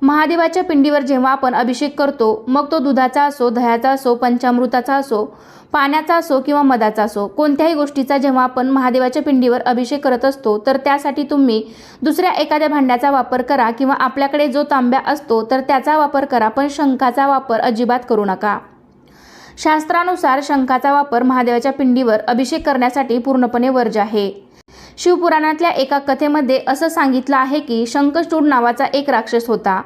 महादेवाच्या पिंडीवर जेव्हा आपण अभिषेक करतो, मग तो दुधाचा असो, दह्याचा असो, पंचामृताचा असो, पाण्याचा असो किंवा मधाचा असो, कोणत्याही गोष्टीचा जेव्हा आपण महादेवाच्या पिंडीवर अभिषेक करत असतो, तर त्यासाठी तुम्ही दुसऱ्या एखाद्या भांड्याचा वापर करा किंवा आपल्याकडे जो तांब्या असतो तर त्याचा वापर करा, पण शंखाचा वापर अजिबात करू नका. शास्त्रानुसार शंखाचा वापर महादेवाच्या पिंडीवर अभिषेक करण्यासाठी पूर्णपणे वर्ज्य आहे. शिवपुराणातल्या एका कथेमध्ये असं सांगितलं आहे की शंखचूड नावाचा एक राक्षस होता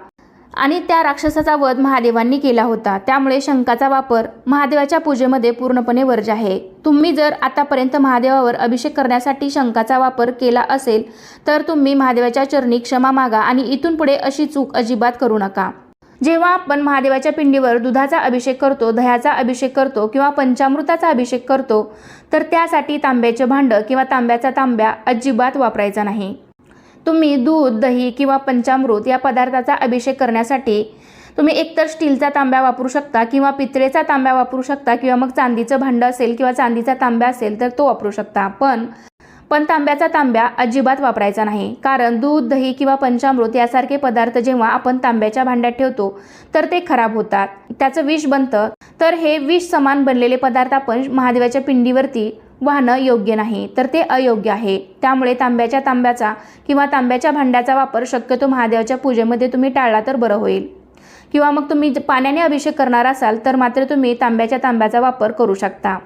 आणि त्या राक्षसाचा वध महादेवांनी केला होता. त्यामुळे शंखाचा वापर महादेवाच्या पूजेमध्ये पूर्णपणे वर्ज्य आहे. तुम्ही जर आतापर्यंत महादेवावर अभिषेक करण्यासाठी शंखाचा वापर केला असेल तर तुम्ही महादेवाच्या चरणी क्षमा मागा आणि इथून पुढे अशी चूक अजिबात करू नका. जेव्हा आपण महादेवाच्या पिंडीवर दुधाचा अभिषेक करतो, दह्याचा अभिषेक करतो किंवा पंचामृताचा अभिषेक करतो, तर त्यासाठी तांब्याचे भांडं किंवा तांब्याचा तांब्या अजिबात वापरायचा नाही. तुम्ही दूध, दही किंवा पंचामृत या पदार्थाचा अभिषेक करण्यासाठी तुम्ही एकतर स्टीलचा तांब्या वापरू शकता किंवा पितळेचा तांब्या वापरू शकता किंवा मग चांदीचं भांडं असेल किंवा चांदीचा तांब्या असेल तर तो वापरू शकता. पण तांब्याचा तांब्या अजिबात वापरायचा नाही, कारण दूध, दही किंवा पंचामृत यासारखे पदार्थ जेव्हा आपण तांब्याच्या भांड्यात ठेवतो तर ते खराब होतात, त्याचं विष बनतं. तर हे विष समान बनलेले पदार्थ आपण महादेवाच्या पिंडीवरती वाहणं योग्य नाही, तर ते अयोग्य आहे. त्यामुळे तांब्याच्या तांब्याचा किंवा तांब्याच्या भांड्याचा वापर शक्यतो महादेवाच्या पूजेमध्ये तुम्ही टाळला तर बरं होईल. किंवा मग तुम्ही पाण्याने अभिषेक करणार असाल तर मात्र तुम्ही तांब्याच्या तांब्याचा वापर करू शकता.